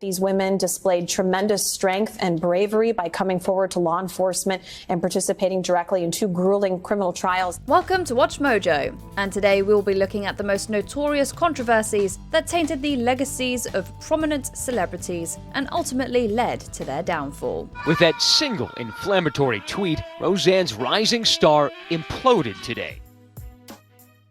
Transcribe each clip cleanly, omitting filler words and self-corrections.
These women displayed tremendous strength and bravery by coming forward to law enforcement and participating directly in 2 grueling criminal trials. Welcome to Watch Mojo, and today we'll be looking at the most notorious controversies that tainted the legacies of prominent celebrities and ultimately led to their downfall. With that single inflammatory tweet, Roseanne's rising star imploded today.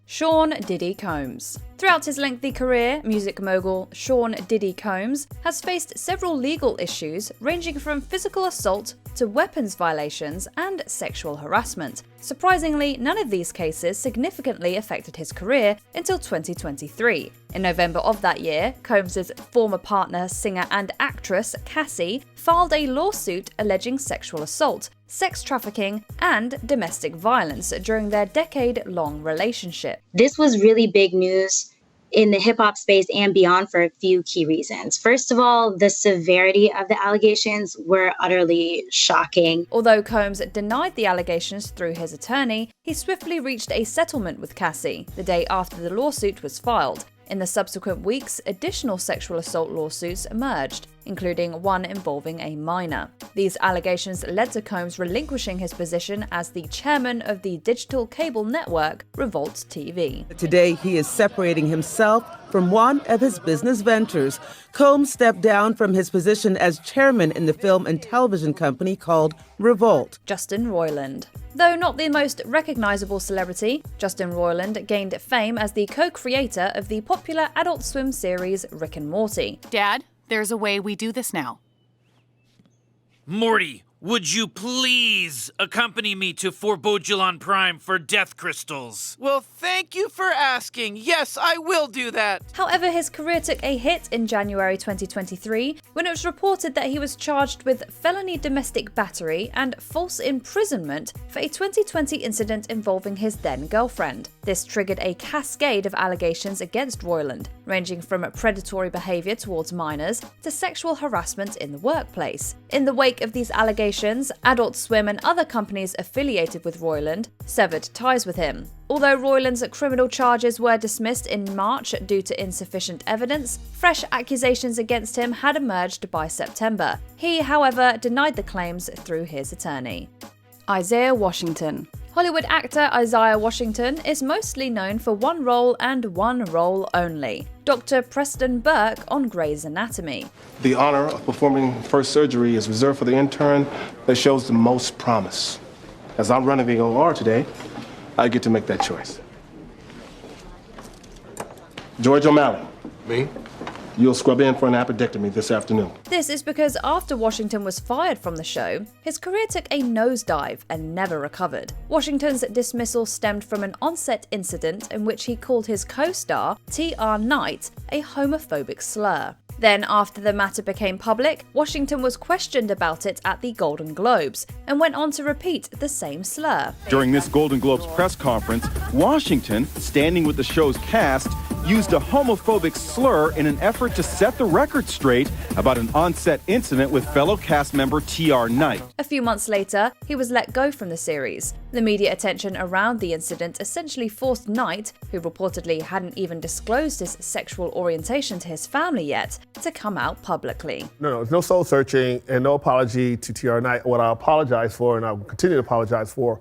Sean Diddy Combs. Throughout his lengthy career, music mogul Sean Diddy Combs has faced several legal issues ranging from physical assault to weapons violations and sexual harassment. Surprisingly, none of these cases significantly affected his career until 2023. In November of that year, Combs' former partner, singer and actress Cassie filed a lawsuit alleging sexual assault, sex trafficking, and domestic violence during their decade-long relationship. This was really big news in the hip-hop space and beyond for a few key reasons. First of all, the severity of the allegations were utterly shocking. Although Combs denied the allegations through his attorney, he swiftly reached a settlement with Cassie the day after the lawsuit was filed. In the subsequent weeks, additional sexual assault lawsuits emerged, including one involving a minor. These allegations led to Combs relinquishing his position as the chairman of the digital cable network Revolt TV. Today, he is separating himself from one of his business ventures. Combs stepped down from his position as chairman in the film and television company called Revolt. Justin Roiland. Though not the most recognizable celebrity, Justin Roiland gained fame as the co-creator of the popular Adult Swim series Rick and Morty. Dad, there's a way we do this now. Morty, would you please accompany me to Forbodulon Prime for death crystals? Well, thank you for asking. Yes, I will do that. However, his career took a hit in January 2023 when it was reported that he was charged with felony domestic battery and false imprisonment for a 2020 incident involving his then-girlfriend. This triggered a cascade of allegations against Roiland, ranging from predatory behavior towards minors to sexual harassment in the workplace. In the wake of these allegations, Adult Swim and other companies affiliated with Roiland severed ties with him. Although Roiland's criminal charges were dismissed in March due to insufficient evidence, fresh accusations against him had emerged by September. He, however, denied the claims through his attorney. Isaiah Washington. Hollywood actor Isaiah Washington is mostly known for one role and one role only: Dr. Preston Burke on Grey's Anatomy. The honor of performing first surgery is reserved for the intern that shows the most promise. As I'm running the OR today, I get to make that choice. George O'Malley. Me? You'll scrub in for an appendectomy this afternoon. This is because after Washington was fired from the show, his career took a nosedive and never recovered. Washington's dismissal stemmed from an on-set incident in which he called his co-star, T.R. Knight, a homophobic slur. Then, after the matter became public, Washington was questioned about it at the Golden Globes and went on to repeat the same slur. During this Golden Globes press conference, Washington, standing with the show's cast, used a homophobic slur in an effort to set the record straight about an on-set incident with fellow cast member T.R. Knight. A few months later, he was let go from the series. The media attention around the incident essentially forced Knight, who reportedly hadn't even disclosed his sexual orientation to his family yet, to come out publicly. No, there's no soul searching and no apology to T.R. Knight. What I apologize for, and I will continue to apologize for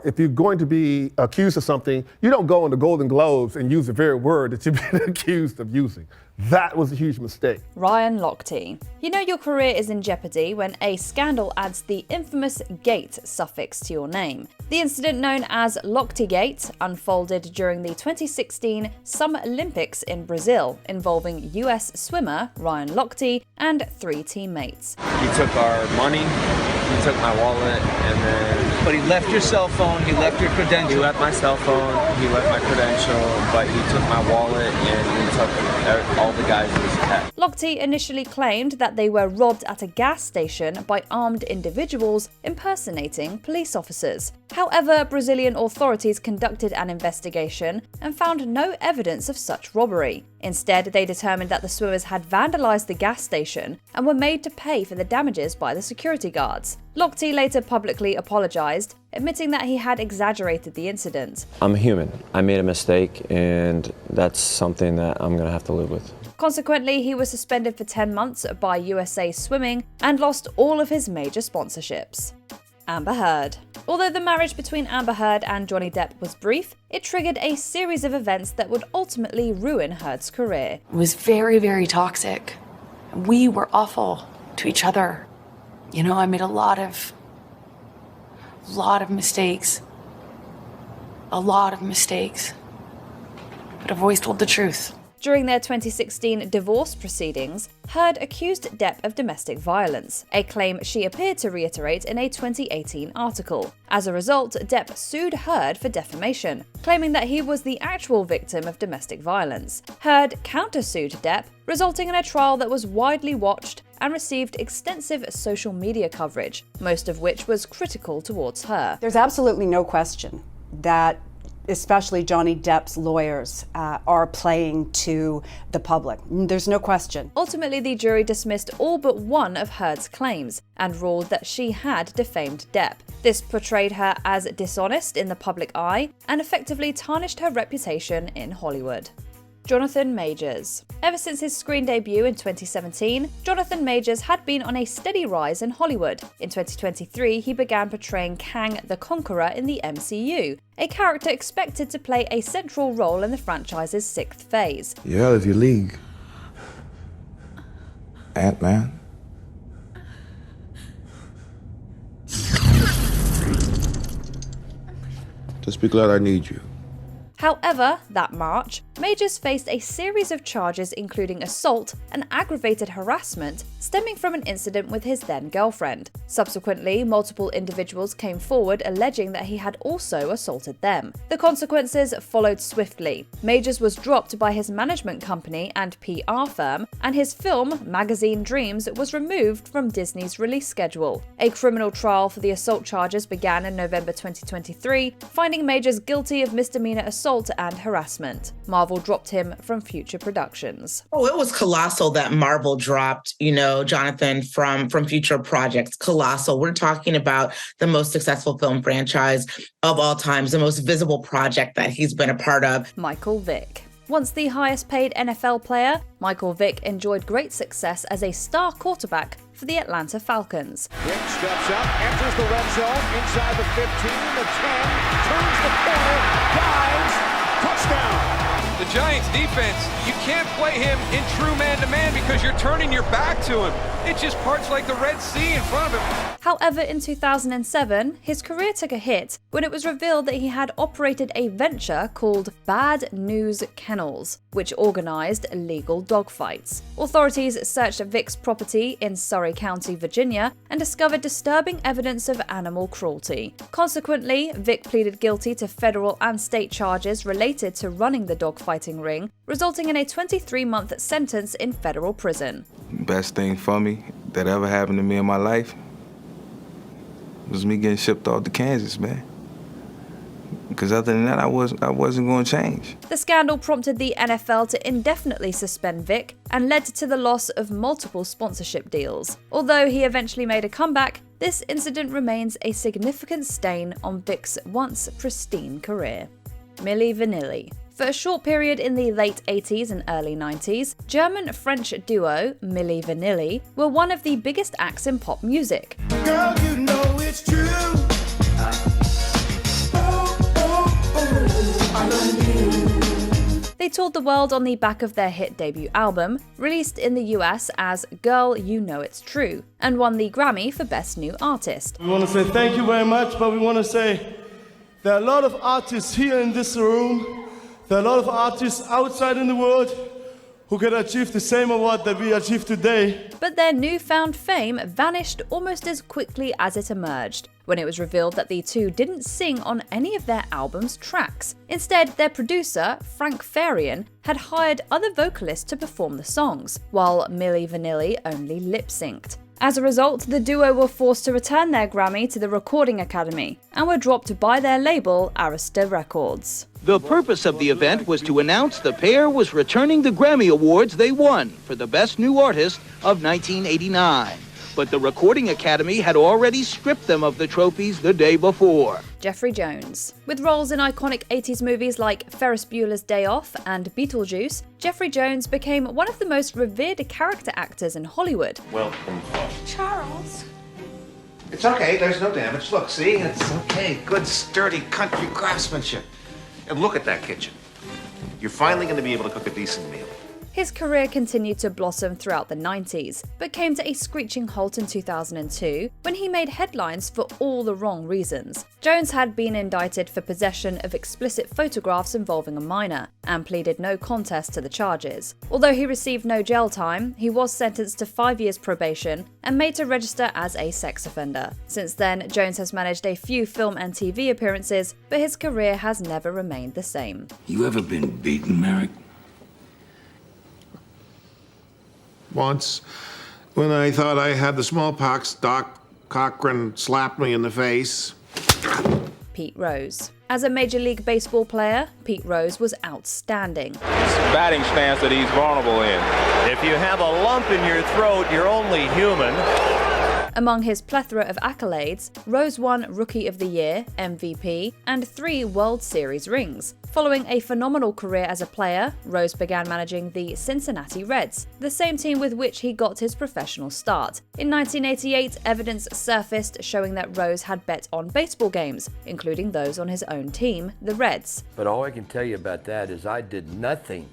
if you're going to be accused of something, you don't go in the Golden Globes and use the very word that you've been accused of using. That was a huge mistake. Ryan Lochte. You know your career is in jeopardy when a scandal adds the infamous "gate" suffix to your name. The incident known as Lochtegate unfolded during the 2016 Summer Olympics in Brazil, involving US swimmer Ryan Lochte and 3 teammates. He took our money, he took my wallet, and then... But he left your cell phone, he left your credential. He left my cell phone, he left my credential, but he took my wallet and he took all the guys' pet. Lochte initially claimed that they were robbed at a gas station by armed individuals impersonating police officers. However, Brazilian authorities conducted an investigation and found no evidence of such robbery. Instead, they determined that the swimmers had vandalized the gas station and were made to pay for the damages by the security guards. Lochte later publicly apologized, admitting that he had exaggerated the incident. I'm human. I made a mistake, and that's something that I'm going to have to live with. Consequently, he was suspended for 10 months by USA Swimming and lost all of his major sponsorships. Amber Heard. Although the marriage between Amber Heard and Johnny Depp was brief, it triggered a series of events that would ultimately ruin Heard's career. It was very, very toxic. We were awful to each other. You know, I made a lot of mistakes. A lot of mistakes. But I've always told the truth. During their 2016 divorce proceedings, Heard accused Depp of domestic violence, a claim she appeared to reiterate in a 2018 article. As a result, Depp sued Heard for defamation, claiming that he was the actual victim of domestic violence. Heard countersued Depp, resulting in a trial that was widely watched and received extensive social media coverage, most of which was critical towards her. There's absolutely no question that especially Johnny Depp's lawyers are playing to the public. There's no question. Ultimately, the jury dismissed all but one of Heard's claims and ruled that she had defamed Depp. This portrayed her as dishonest in the public eye and effectively tarnished her reputation in Hollywood. Jonathan Majors. Ever since his screen debut in 2017, Jonathan Majors had been on a steady rise in Hollywood. In 2023, he began portraying Kang the Conqueror in the MCU, a character expected to play a central role in the franchise's 6th phase. You're out of your league, Ant-Man. Just be glad I need you. However, that March, Majors faced a series of charges including assault and aggravated harassment stemming from an incident with his then-girlfriend. Subsequently, multiple individuals came forward alleging that he had also assaulted them. The consequences followed swiftly. Majors was dropped by his management company and PR firm, and his film, Magazine Dreams, was removed from Disney's release schedule. A criminal trial for the assault charges began in November 2023, finding Majors guilty of misdemeanor assault and harassment. Marvel dropped him from future productions. Oh, it was colossal that Marvel dropped, Jonathan from future projects. Colossal. We're talking about the most successful film franchise of all times, the most visible project that he's been a part of. Michael Vick. Once the highest paid NFL player, Michael Vick enjoyed great success as a star quarterback for the Atlanta Falcons. Vick steps up, enters the red zone, inside the 15, the 10, turns the corner, dives, touchdown. The Giants defense, you can't play him in true man-to-man because you're turning your back to him. It just parts like the Red Sea in front of him. However, in 2007, his career took a hit when it was revealed that he had operated a venture called Bad News Kennels, which organized illegal dogfights. Authorities searched Vick's property in Surry County, Virginia, and discovered disturbing evidence of animal cruelty. Consequently, Vick pleaded guilty to federal and state charges related to running the dogfighting ring, resulting in a 23-month sentence in federal prison. Best thing for me that ever happened to me in my life was me getting shipped off to Kansas, man. Because other than that, I wasn't going to change. The scandal prompted the NFL to indefinitely suspend Vick and led to the loss of multiple sponsorship deals. Although he eventually made a comeback, this incident remains a significant stain on Vick's once pristine career. Milli Vanilli. For a short period in the late 80s and early 90s, German-French duo Milli Vanilli were one of the biggest acts in pop music. Girl, you know it's true. I love you. They toured the world on the back of their hit debut album, released in the US as Girl, You Know It's True, and won the Grammy for Best New Artist. We want to say thank you very much, but we want to say there are a lot of artists here in this room. There are a lot of artists outside in the world who could achieve the same award that we achieved today. But their newfound fame vanished almost as quickly as it emerged, when it was revealed that the two didn't sing on any of their album's tracks. Instead, their producer, Frank Farian, had hired other vocalists to perform the songs, while Milli Vanilli only lip-synced. As a result, the duo were forced to return their Grammy to the Recording Academy and were dropped by their label, Arista Records. The purpose of the event was to announce the pair was returning the Grammy Awards they won for the Best New Artist of 1989. but the Recording Academy had already stripped them of the trophies the day before. Jeffrey Jones. With roles in iconic 80s movies like Ferris Bueller's Day Off and Beetlejuice, Jeffrey Jones became one of the most revered character actors in Hollywood. Welcome, Charles. It's okay, there's no damage. Look, see? It's okay. Good, sturdy country craftsmanship. And look at that kitchen. You're finally going to be able to cook a decent meal. His career continued to blossom throughout the 90s, but came to a screeching halt in 2002 when he made headlines for all the wrong reasons. Jones had been indicted for possession of explicit photographs involving a minor, and pleaded no contest to the charges. Although he received no jail time, he was sentenced to 5 years probation and made to register as a sex offender. Since then, Jones has managed a few film and TV appearances, but his career has never remained the same. You ever been beaten, Merrick? Once, when I thought I had the smallpox, Doc Cochran slapped me in the face. Pete Rose. As a Major League Baseball player, Pete Rose was outstanding. Batting stance that he's vulnerable in. If you have a lump in your throat, you're only human. Among his plethora of accolades, Rose won Rookie of the Year, MVP, and 3 World Series rings. Following a phenomenal career as a player, Rose began managing the Cincinnati Reds, the same team with which he got his professional start. In 1988, evidence surfaced showing that Rose had bet on baseball games, including those on his own team, the Reds. But all I can tell you about that is I did nothing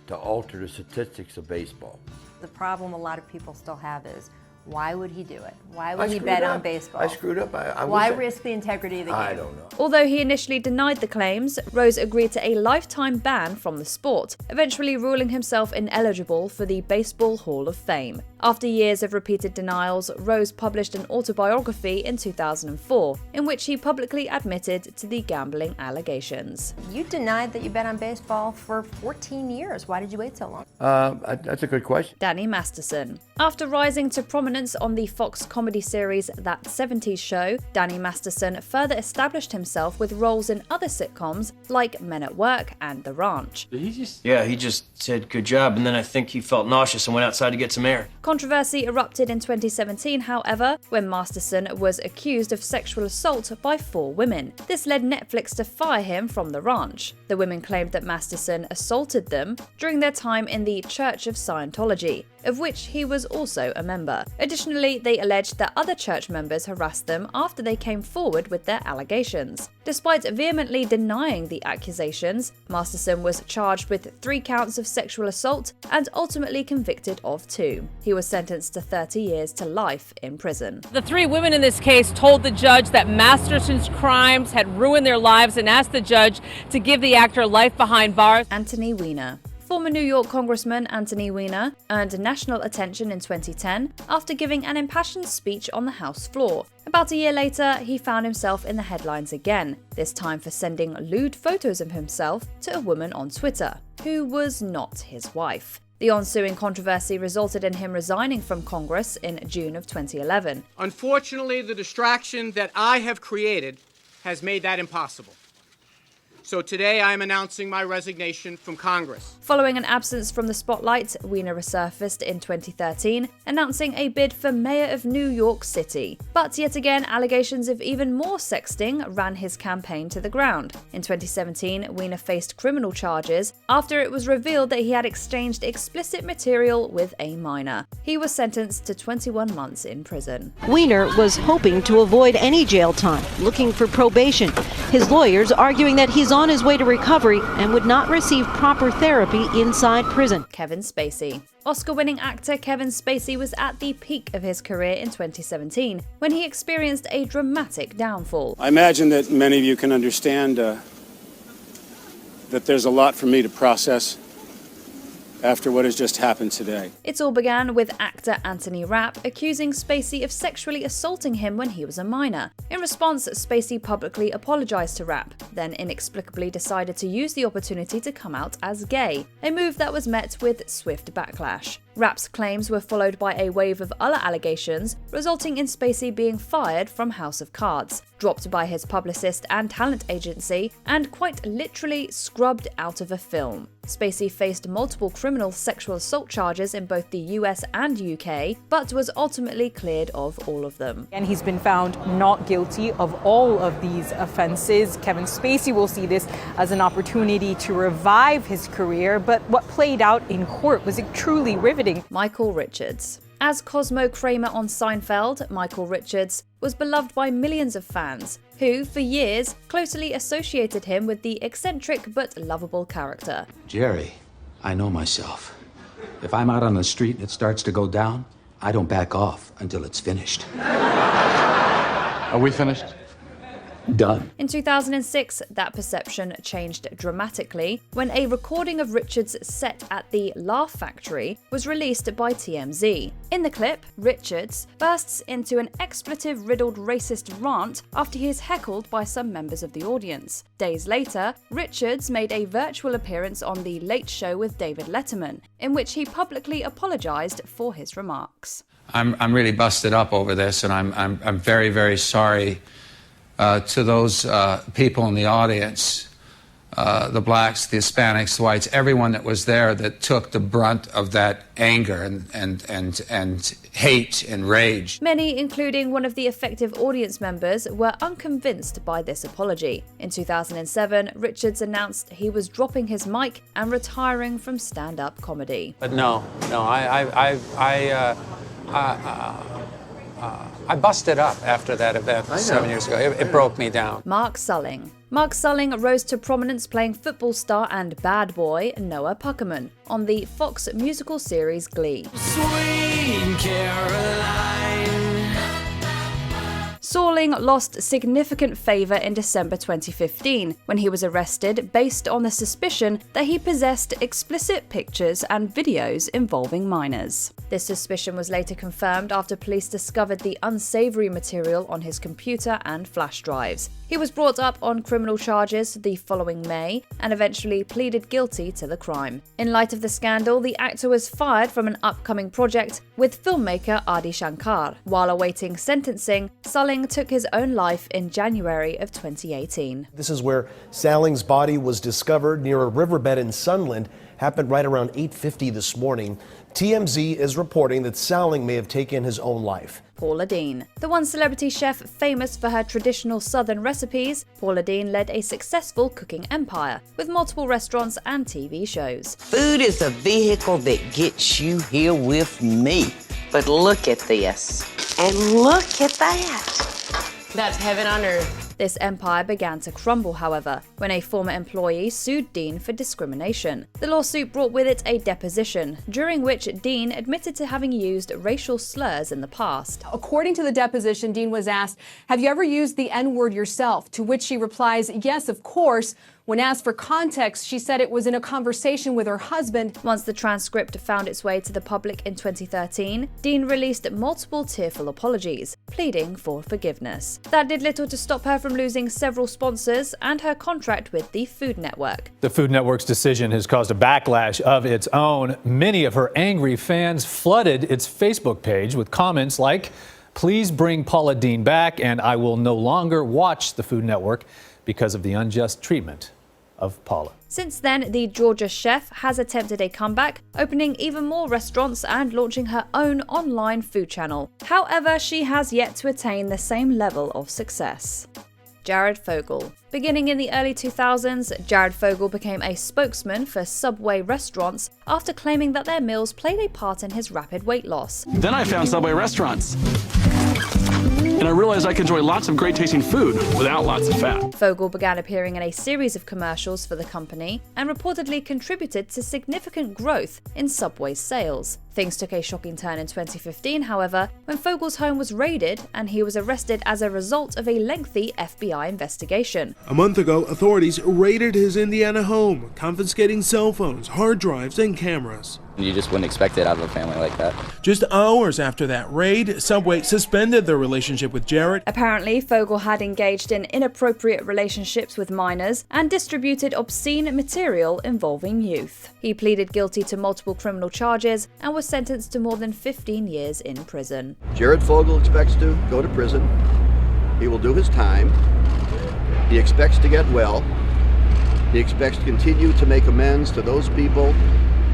to alter the statistics of baseball. The problem a lot of people still have is, why would he do it? Why would he bet on baseball? I screwed up. Why risk the integrity of the game? I don't know. Although he initially denied the claims, Rose agreed to a lifetime ban from the sport, eventually ruling himself ineligible for the Baseball Hall of Fame. After years of repeated denials, Rose published an autobiography in 2004, in which he publicly admitted to the gambling allegations. You denied that you bet on baseball for 14 years. Why did you wait so long? That's a good question. Danny Masterson. After rising to prominence on the Fox comedy series That 70s Show, Danny Masterson further established himself with roles in other sitcoms like Men at Work and The Ranch. Yeah, he just said good job, and then I think he felt nauseous and went outside to get some air. Controversy erupted in 2017, however, when Masterson was accused of sexual assault by 4 women. This led Netflix to fire him from The Ranch. The women claimed that Masterson assaulted them during their time in the Church of Scientology, of which he was also a member. Additionally, they alleged that other church members harassed them after they came forward with their allegations. Despite vehemently denying the accusations, Masterson was charged with 3 counts of sexual assault and ultimately convicted of 2. He was sentenced to 30 years to life in prison. The 3 women in this case told the judge that Masterson's crimes had ruined their lives and asked the judge to give the actor life behind bars. Anthony Weiner. Former New York Congressman Anthony Weiner earned national attention in 2010 after giving an impassioned speech on the House floor. About a year later, he found himself in the headlines again, this time for sending lewd photos of himself to a woman on Twitter, who was not his wife. The ensuing controversy resulted in him resigning from Congress in June of 2011. Unfortunately, the distraction that I have created has made that impossible. So today I am announcing my resignation from Congress. Following an absence from the spotlight, Weiner resurfaced in 2013, announcing a bid for mayor of New York City. But yet again, allegations of even more sexting ran his campaign to the ground. In 2017, Weiner faced criminal charges after it was revealed that he had exchanged explicit material with a minor. He was sentenced to 21 months in prison. Weiner was hoping to avoid any jail time, looking for probation. His lawyers arguing that he's on his way to recovery and would not receive proper therapy inside prison. Kevin Spacey. Oscar-winning actor Kevin Spacey was at the peak of his career in 2017 when he experienced a dramatic downfall. I imagine that many of you can understand that there's a lot for me to process after what has just happened today. It all began with actor Anthony Rapp accusing Spacey of sexually assaulting him when he was a minor. In response, Spacey publicly apologized to Rapp, then inexplicably decided to use the opportunity to come out as gay, a move that was met with swift backlash. Rapp's claims were followed by a wave of other allegations, resulting in Spacey being fired from House of Cards, dropped by his publicist and talent agency, and quite literally scrubbed out of a film. Spacey faced multiple criminal sexual assault charges in both the US and UK, but was ultimately cleared of all of them. And he's been found not guilty of all of these offenses. Kevin Spacey will see this as an opportunity to revive his career, but what played out in court was truly riveting. Michael Richards. As Cosmo Kramer on Seinfeld, Michael Richards was beloved by millions of fans, who, for years, closely associated him with the eccentric but lovable character. Jerry, I know myself. If I'm out on the street and it starts to go down, I don't back off until it's finished. Are we finished? Done. In 2006, that perception changed dramatically when a recording of Richards' set at the Laugh Factory was released by TMZ. In the clip, Richards bursts into an expletive-riddled racist rant after he is heckled by some members of the audience. Days later, Richards made a virtual appearance on The Late Show with David Letterman, in which he publicly apologized for his remarks. I'm really busted up over this, and I'm very, very sorry to those people in the audience, the blacks, the Hispanics, the whites, everyone that was there that took the brunt of that anger and hate and rage. Many, including one of the effective audience members, were unconvinced by this apology. In 2007, Richards announced he was dropping his mic and retiring from stand-up comedy. But no, I busted up after that event 7 years ago. It broke me down. Mark Salling. Mark Salling rose to prominence playing football star and bad boy Noah Puckerman on the Fox musical series Glee. Sweet Caroline. Salling lost significant favour in December 2015 when he was arrested based on the suspicion that he possessed explicit pictures and videos involving minors. This suspicion was later confirmed after police discovered the unsavoury material on his computer and flash drives. He was brought up on criminal charges the following May and eventually pleaded guilty to the crime. In light of the scandal, the actor was fired from an upcoming project with filmmaker Adi Shankar. While awaiting sentencing, Salling took his own life in January of 2018. This is where Salling's body was discovered near a riverbed in Sunland. Happened right around 8:50 this morning. TMZ is reporting that Salling may have taken his own life. Paula Deen. The one celebrity chef famous for her traditional southern recipes, Paula Deen led a successful cooking empire with multiple restaurants and TV shows. Food is a vehicle that gets you here with me. But look at this. And look at that. That's heaven on earth. This empire began to crumble, however, when a former employee sued Deen for discrimination. The lawsuit brought with it a deposition, during which Deen admitted to having used racial slurs in the past. According to the deposition, Deen was asked, "Have you ever used the N-word yourself?" To which she replies, "Yes, of course." When asked for context, she said it was in a conversation with her husband. Once the transcript found its way to the public in 2013, Deen released multiple tearful apologies, pleading for forgiveness. That did little to stop her from losing several sponsors and her contract with the Food Network. The Food Network's decision has caused a backlash of its own. Many of her angry fans flooded its Facebook page with comments like, "Please bring Paula Deen back, and I will no longer watch the Food Network because of the unjust treatment of Paula." Since then, the Georgia chef has attempted a comeback, opening even more restaurants and launching her own online food channel. However, she has yet to attain the same level of success. Jared Fogle. Beginning in the early 2000s, Jared Fogle became a spokesman for Subway restaurants after claiming that their meals played a part in his rapid weight loss. Then I found Subway restaurants. And I realized I could enjoy lots of great tasting food without lots of fat. Fogle began appearing in a series of commercials for the company and reportedly contributed to significant growth in Subway's sales. Things took a shocking turn in 2015, however, when Fogle's home was raided and he was arrested as a result of a lengthy FBI investigation. A month ago, authorities raided his Indiana home, confiscating cell phones, hard drives, and cameras. You just wouldn't expect it out of a family like that. Just hours after that raid, Subway suspended their relationship with Jarrett. Apparently, Fogle had engaged in inappropriate relationships with minors and distributed obscene material involving youth. He pleaded guilty to multiple criminal charges and was sentenced to more than 15 years in prison. Jarrett Fogle expects to go to prison. He will do his time. He expects to get well. He expects to continue to make amends to those people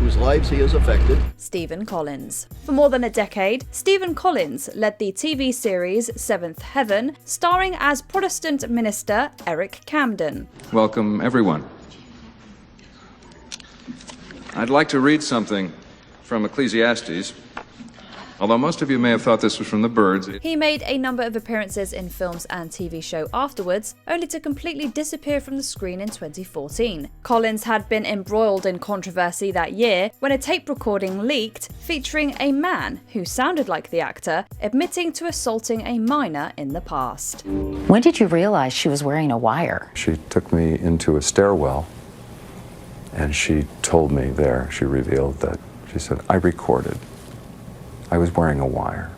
whose lives he has affected. Stephen Collins. For more than a decade, Stephen Collins led the TV series Seventh Heaven, starring as Protestant minister Eric Camden. Welcome, everyone. I'd like to read something from Ecclesiastes. Although most of you may have thought this was from the Birds. He made a number of appearances in films and TV show afterwards, only to completely disappear from the screen in 2014. Collins had been embroiled in controversy that year when a tape recording leaked featuring a man who sounded like the actor admitting to assaulting a minor in the past. When did you realize she was wearing a wire? She took me into a stairwell and she told me there, she revealed that, she said, I recorded. I was wearing a wire.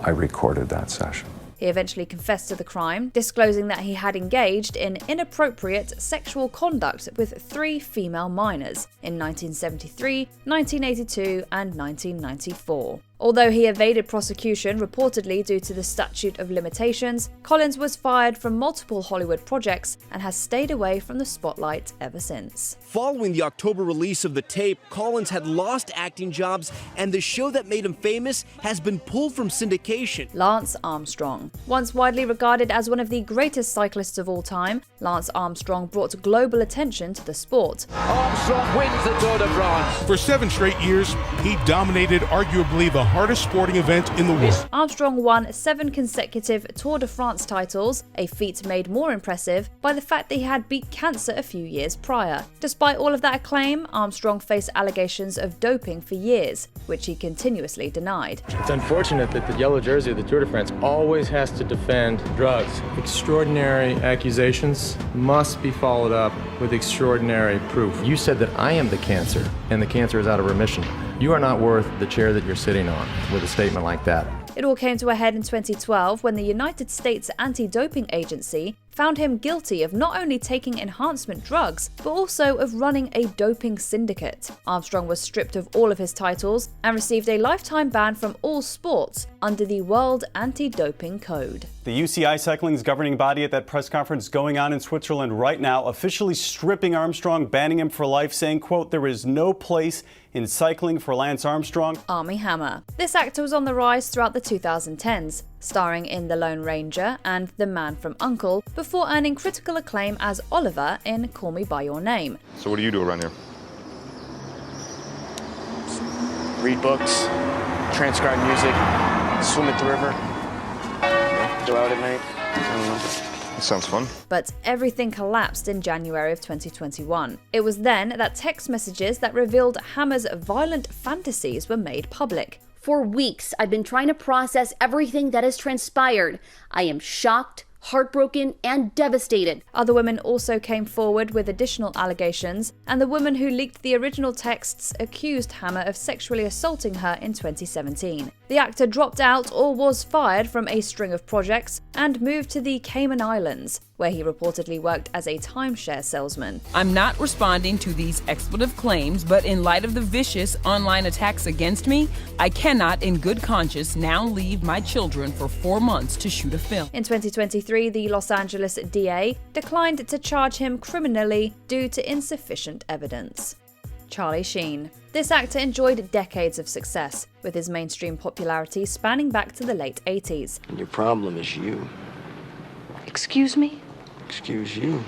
I recorded that session. He eventually confessed to the crime, disclosing that he had engaged in inappropriate sexual conduct with 3 female minors in 1973, 1982, and 1994. Although he evaded prosecution reportedly due to the statute of limitations, Collins was fired from multiple Hollywood projects and has stayed away from the spotlight ever since. Following the October release of the tape, Collins had lost acting jobs, and the show that made him famous has been pulled from syndication. Lance Armstrong. Once widely regarded as one of the greatest cyclists of all time, Lance Armstrong brought global attention to the sport. Armstrong wins the Tour de France. For 7 straight years, he dominated arguably the hardest sporting event in the world. Armstrong won 7 consecutive Tour de France titles, a feat made more impressive by the fact that he had beat cancer a few years prior. Despite all of that acclaim, Armstrong faced allegations of doping for years, which he continuously denied. It's unfortunate that the yellow jersey of the Tour de France always has to defend drugs. Extraordinary accusations must be followed up with extraordinary proof. You said that I am the cancer, and the cancer is out of remission. You are not worth the chair that you're sitting on with a statement like that. It all came to a head in 2012 when the United States Anti-Doping Agency found him guilty of not only taking enhancement drugs, but also of running a doping syndicate. Armstrong was stripped of all of his titles and received a lifetime ban from all sports under the World Anti-Doping Code. The UCI Cycling's governing body at that press conference going on in Switzerland right now, officially stripping Armstrong, banning him for life, saying, quote, there is no place in cycling for Lance Armstrong. Armie Hammer. This actor was on the rise throughout the 2010s, starring in The Lone Ranger and The Man from U.N.C.L.E., before earning critical acclaim as Oliver in Call Me By Your Name. So what do you do around here? Read books, transcribe music, swim at the river, go out at night. I don't know. That sounds fun. But everything collapsed in January of 2021. It was then that text messages that revealed Hammer's violent fantasies were made public. For weeks, I've been trying to process everything that has transpired. I am shocked, heartbroken, and devastated. Other women also came forward with additional allegations, and the woman who leaked the original texts accused Hammer of sexually assaulting her in 2017. The actor dropped out or was fired from a string of projects and moved to the Cayman Islands, where he reportedly worked as a timeshare salesman. I'm not responding to these expletive claims, but in light of the vicious online attacks against me, I cannot in good conscience now leave my children for 4 months to shoot a film. In 2023, the Los Angeles DA declined to charge him criminally due to insufficient evidence. Charlie Sheen. This actor enjoyed decades of success, with his mainstream popularity spanning back to the late 80s. And your problem is you. Excuse me? Excuse you.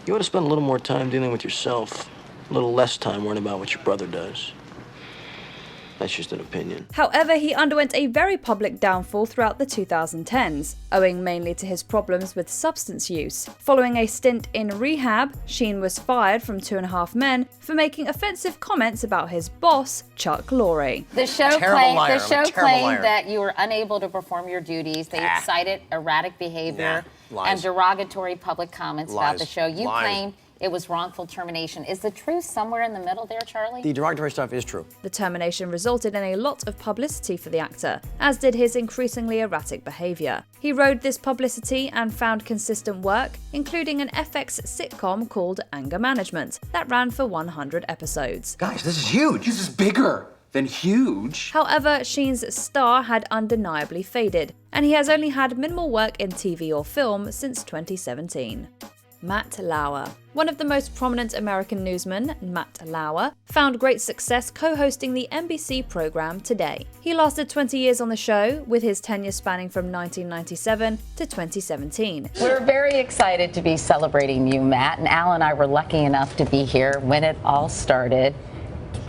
You ought to spend a little more time dealing with yourself, a little less time worrying about what your brother does. That's just an opinion. However, he underwent a very public downfall throughout the 2010s, owing mainly to his problems with substance use. Following a stint in rehab, Sheen was fired from 2.5 Men for making offensive comments about his boss, Chuck Lorre. The show claimed that you were unable to perform your duties. They cited erratic behavior and derogatory public comments about the show. You claimed it was wrongful termination. Is the truth somewhere in the middle there, Charlie? The derogatory stuff is true. The termination resulted in a lot of publicity for the actor, as did his increasingly erratic behaviour. He rode this publicity and found consistent work, including an FX sitcom called Anger Management that ran for 100 episodes. Guys, this is huge. This is bigger than huge. However, Sheen's star had undeniably faded, and he has only had minimal work in TV or film since 2017. Matt Lauer. One of the most prominent American newsmen, Matt Lauer, found great success co-hosting the NBC program Today. He lasted 20 years on the show, with his tenure spanning from 1997 to 2017. We're very excited to be celebrating you, Matt, and Al and I were lucky enough to be here when it all started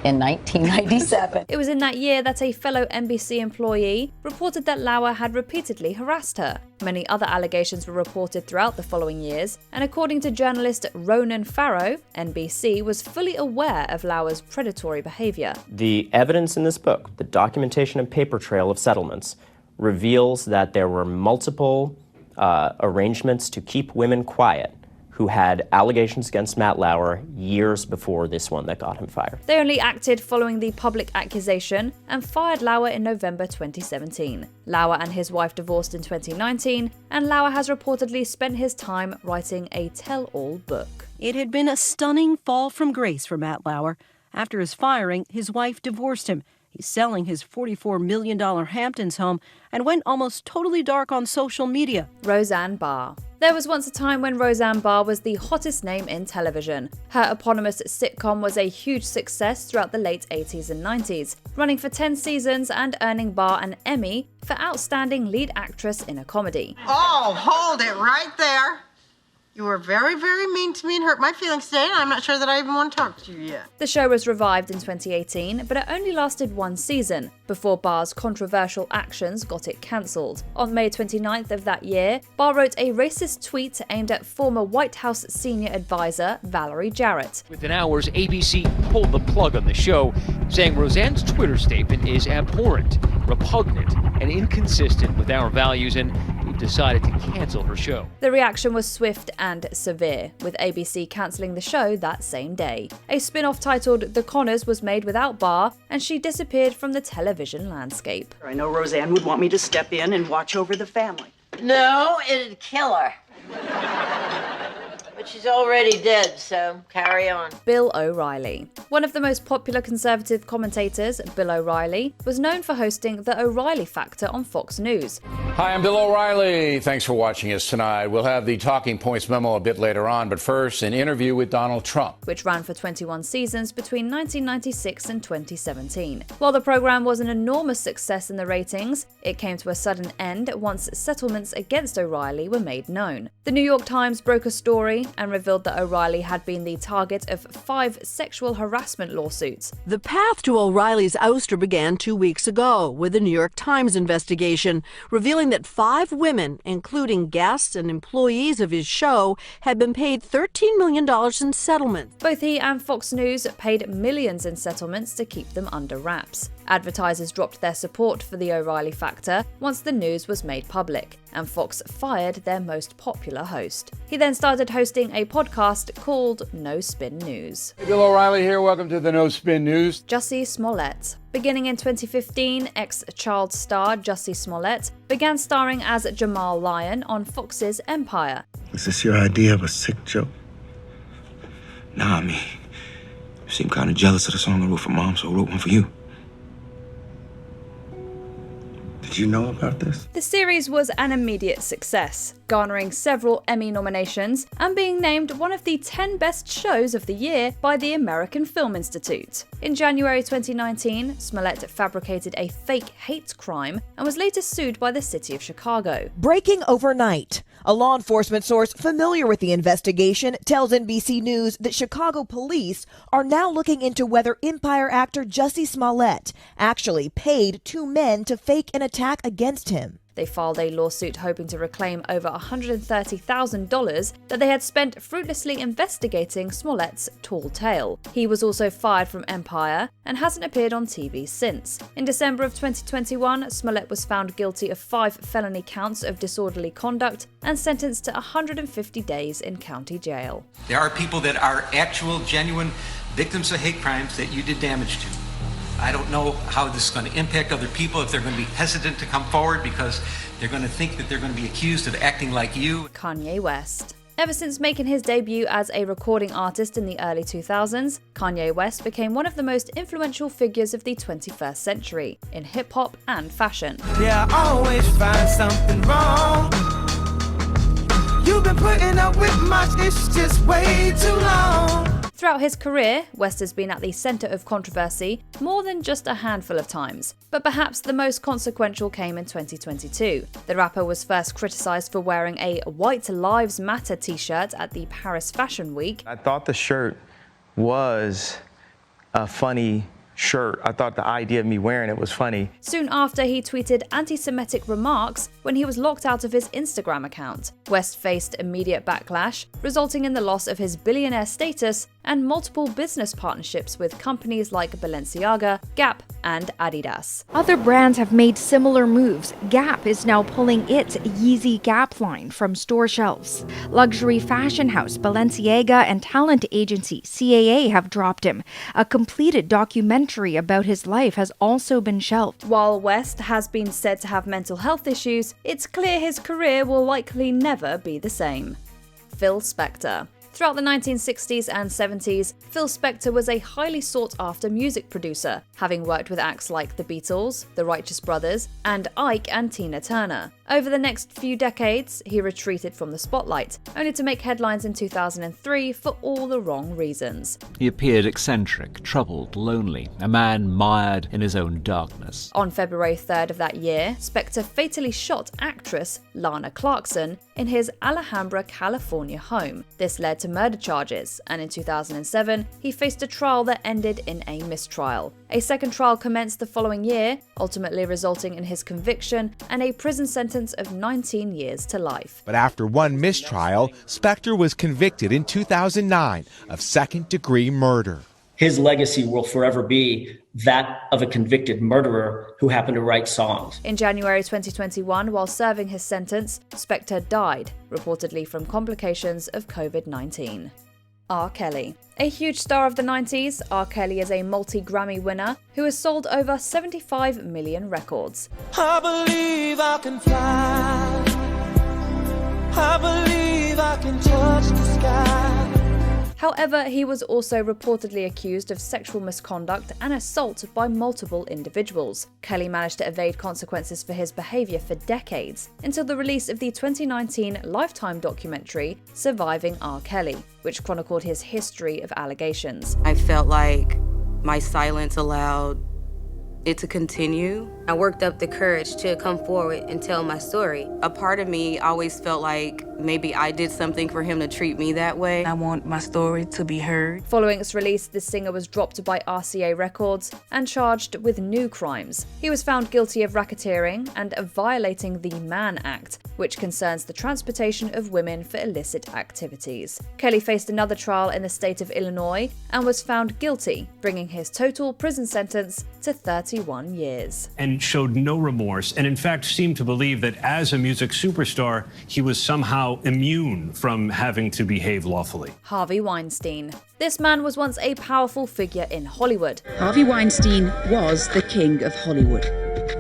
in 1997. It was in that year that a fellow NBC employee reported that Lauer had repeatedly harassed her. Many other allegations were reported throughout the following years, and according to journalist Ronan Farrow, NBC was fully aware of Lauer's predatory behavior. The evidence in this book, the documentation and paper trail of settlements, reveals that there were multiple arrangements to keep women quiet who had allegations against Matt Lauer years before this one that got him fired. They only acted following the public accusation and fired Lauer in November 2017. Lauer and his wife divorced in 2019, and Lauer has reportedly spent his time writing a tell-all book. It had been a stunning fall from grace for Matt Lauer. After his firing, his wife divorced him. He's selling his $44 million Hamptons home and went almost totally dark on social media. Roseanne Barr. There was once a time when Roseanne Barr was the hottest name in television. Her eponymous sitcom was a huge success throughout the late 80s and 90s, running for 10 seasons and earning Barr an Emmy for Outstanding Lead Actress in a Comedy. Oh, hold it right there. You were very, very mean to me and hurt my feelings today, and I'm not sure that I even want to talk to you yet. The show was revived in 2018, but it only lasted one season, before Barr's controversial actions got it cancelled. On May 29th of that year, Barr wrote a racist tweet aimed at former White House senior advisor Valerie Jarrett. Within hours, ABC pulled the plug on the show, saying Roseanne's Twitter statement is abhorrent, repugnant, and inconsistent with our values, and we've decided to cancel her show. The reaction was swift and severe, with ABC cancelling the show that same day. A spin-off titled The Connors was made without Barr, and she disappeared from the television landscape. I know Roseanne would want me to step in and watch over the family. No, it'd kill her. But she's already dead, so carry on. Bill O'Reilly. One of the most popular conservative commentators, Bill O'Reilly, was known for hosting The O'Reilly Factor on Fox News. Hi, I'm Bill O'Reilly. Thanks for watching us tonight. We'll have the Talking Points memo a bit later on, but first, an interview with Donald Trump, which ran for 21 seasons between 1996 and 2017. While the program was an enormous success in the ratings, it came to a sudden end once settlements against O'Reilly were made known. The New York Times broke a story and revealed that O'Reilly had been the target of 5 sexual harassment lawsuits. The path to O'Reilly's ouster began 2 weeks ago with the New York Times investigation, revealing that 5 women, including guests and employees of his show, had been paid $13 million in settlements. Both he and Fox News paid millions in settlements to keep them under wraps. Advertisers dropped their support for the O'Reilly Factor once the news was made public, and Fox fired their most popular host. He then started hosting a podcast called No Spin News. Hey, Bill O'Reilly here. Welcome to the No Spin News. Jussie Smollett. Beginning in 2015, ex-child star Jussie Smollett began starring as Jamal Lyon on Fox's Empire. Is this your idea of a sick joke? Nah, me. You seem kind of jealous of the song I wrote for Mom, so I wrote one for you. Did you know about this? The series was an immediate success, garnering several Emmy nominations and being named one of the 10 best shows of the year by the American Film Institute. In January 2019, Smollett fabricated a fake hate crime and was later sued by the city of Chicago. Breaking overnight. A law enforcement source familiar with the investigation tells NBC News that Chicago police are now looking into whether Empire actor Jussie Smollett actually paid 2 men to fake an attack against him. They filed a lawsuit hoping to reclaim over $130,000 that they had spent fruitlessly investigating Smollett's tall tale. He was also fired from Empire and hasn't appeared on TV since. In December of 2021, Smollett was found guilty of 5 felony counts of disorderly conduct and sentenced to 150 days in county jail. There are people that are actual, genuine victims of hate crimes that you did damage to. I don't know how this is going to impact other people, if they're going to be hesitant to come forward because they're going to think that they're going to be accused of acting like you. Kanye West. Ever since making his debut as a recording artist in the early 2000s, Kanye West became one of the most influential figures of the 21st century in hip-hop and fashion. Yeah, I always find something wrong. You've been putting up with much, it's just way too long. Throughout his career, West has been at the centre of controversy more than just a handful of times, but perhaps the most consequential came in 2022. The rapper was first criticised for wearing a White Lives Matter t-shirt at the Paris Fashion Week. I thought the shirt was a funny shirt. I thought the idea of me wearing it was funny. Soon after, he tweeted anti-Semitic remarks when he was locked out of his Instagram account. West faced immediate backlash, resulting in the loss of his billionaire status and multiple business partnerships with companies like Balenciaga, Gap, and Adidas. Other brands have made similar moves. Gap is now pulling its Yeezy Gap line from store shelves. Luxury fashion house Balenciaga and talent agency CAA have dropped him. A completed documentary about his life has also been shelved. While West has been said to have mental health issues, it's clear his career will likely never be the same. Phil Spector. Throughout the 1960s and 70s, Phil Spector was a highly sought-after music producer, having worked with acts like The Beatles, The Righteous Brothers, and Ike and Tina Turner. Over the next few decades, he retreated from the spotlight, only to make headlines in 2003 for all the wrong reasons. He appeared eccentric, troubled, lonely, a man mired in his own darkness. On February 3rd of that year, Spector fatally shot actress Lana Clarkson in his Alhambra, California home. This led to murder charges, and in 2007, he faced a trial that ended in a mistrial. A second trial commenced the following year, ultimately resulting in his conviction and a prison sentence of 19 years to life. But after one mistrial, Spector was convicted in 2009 of second-degree murder. His legacy will forever be that of a convicted murderer who happened to write songs. In January 2021, while serving his sentence, Spector died, reportedly from complications of COVID-19. R. Kelly. A huge star of the 90s, R. Kelly is a multi-Grammy winner who has sold over 75 million records. I believe I can fly. I believe I can touch the sky. However, he was also reportedly accused of sexual misconduct and assault by multiple individuals. Kelly managed to evade consequences for his behavior for decades, until the release of the 2019 Lifetime documentary, Surviving R. Kelly, which chronicled his history of allegations. I felt like my silence allowed it to continue. I worked up the courage to come forward and tell my story. A part of me always felt like maybe I did something for him to treat me that way. I want my story to be heard. Following its release, the singer was dropped by RCA Records and charged with new crimes. He was found guilty of racketeering and of violating the Mann Act, which concerns the transportation of women for illicit activities. Kelly faced another trial in the state of Illinois and was found guilty, bringing his total prison sentence to 31 years. And showed no remorse, and in fact seemed to believe that as a music superstar, he was somehow immune from having to behave lawfully. Harvey Weinstein. This man was once a powerful figure in Hollywood. Harvey Weinstein was the king of Hollywood,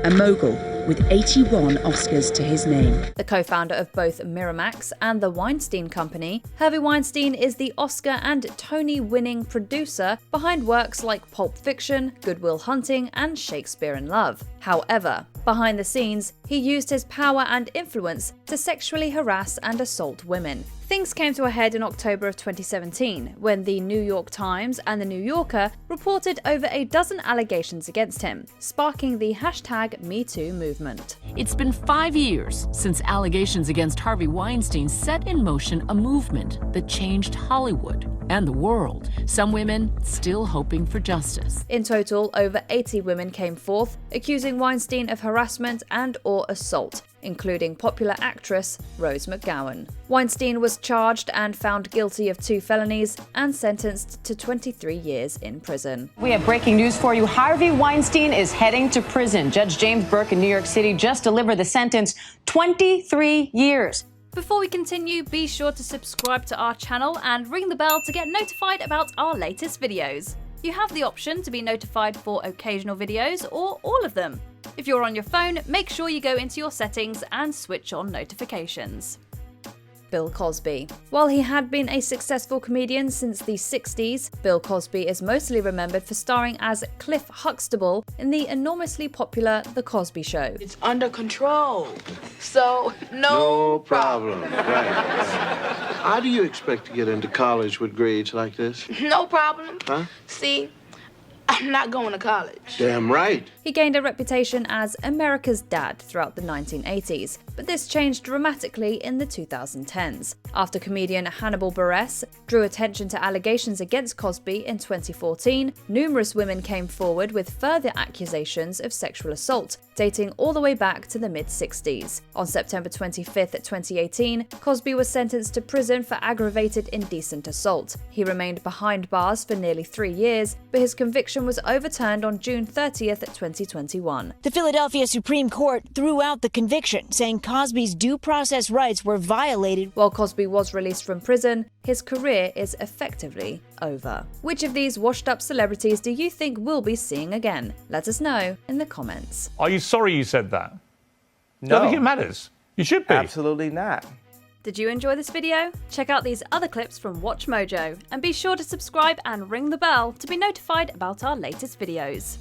a mogul with 81 Oscars to his name. The co-founder of both Miramax and the Weinstein Company, Harvey Weinstein is the Oscar and Tony-winning producer behind works like Pulp Fiction, Good Will Hunting, and Shakespeare in Love. However, behind the scenes, he used his power and influence to sexually harass and assault women. Things came to a head in October of 2017, when the New York Times and the New Yorker reported over a dozen allegations against him, sparking the #MeToo movement. It's been 5 years since allegations against Harvey Weinstein set in motion a movement that changed Hollywood and the world. Some women still hoping for justice. In total, over 80 women came forth, accusing Weinstein of harassment and/or assault, including popular actress Rose McGowan. Weinstein was charged and found guilty of 2 felonies and sentenced to 23 years in prison. We have breaking news for you. Harvey Weinstein is heading to prison. Judge James Burke in New York City just delivered the sentence, 23 years. Before we continue, be sure to subscribe to our channel and ring the bell to get notified about our latest videos. You have the option to be notified for occasional videos or all of them. If you're on your phone, make sure you go into your settings and switch on notifications. Bill Cosby. While he had been a successful comedian since the 60s, Bill Cosby is mostly remembered for starring as Cliff Huxtable in the enormously popular The Cosby Show. It's under control, so no problem. Right. How do you expect to get into college with grades like this? No problem. Huh? See, I'm not going to college. Damn right. He gained a reputation as America's dad throughout the 1980s, but this changed dramatically in the 2010s. After comedian Hannibal Buress drew attention to allegations against Cosby in 2014, numerous women came forward with further accusations of sexual assault, dating all the way back to the mid-60s. On September 25th, 2018, Cosby was sentenced to prison for aggravated indecent assault. He remained behind bars for nearly 3 years, but his conviction was overturned on June 30th, 2021. The Philadelphia Supreme Court threw out the conviction, saying Cosby's due process rights were violated. While Cosby was released from prison, his career is effectively over. Which of these washed-up celebrities do you think we'll be seeing again? Let us know in the comments. Are you sorry you said that? No. I think it matters. You should be. Absolutely not. Did you enjoy this video? Check out these other clips from WatchMojo and be sure to subscribe and ring the bell to be notified about our latest videos.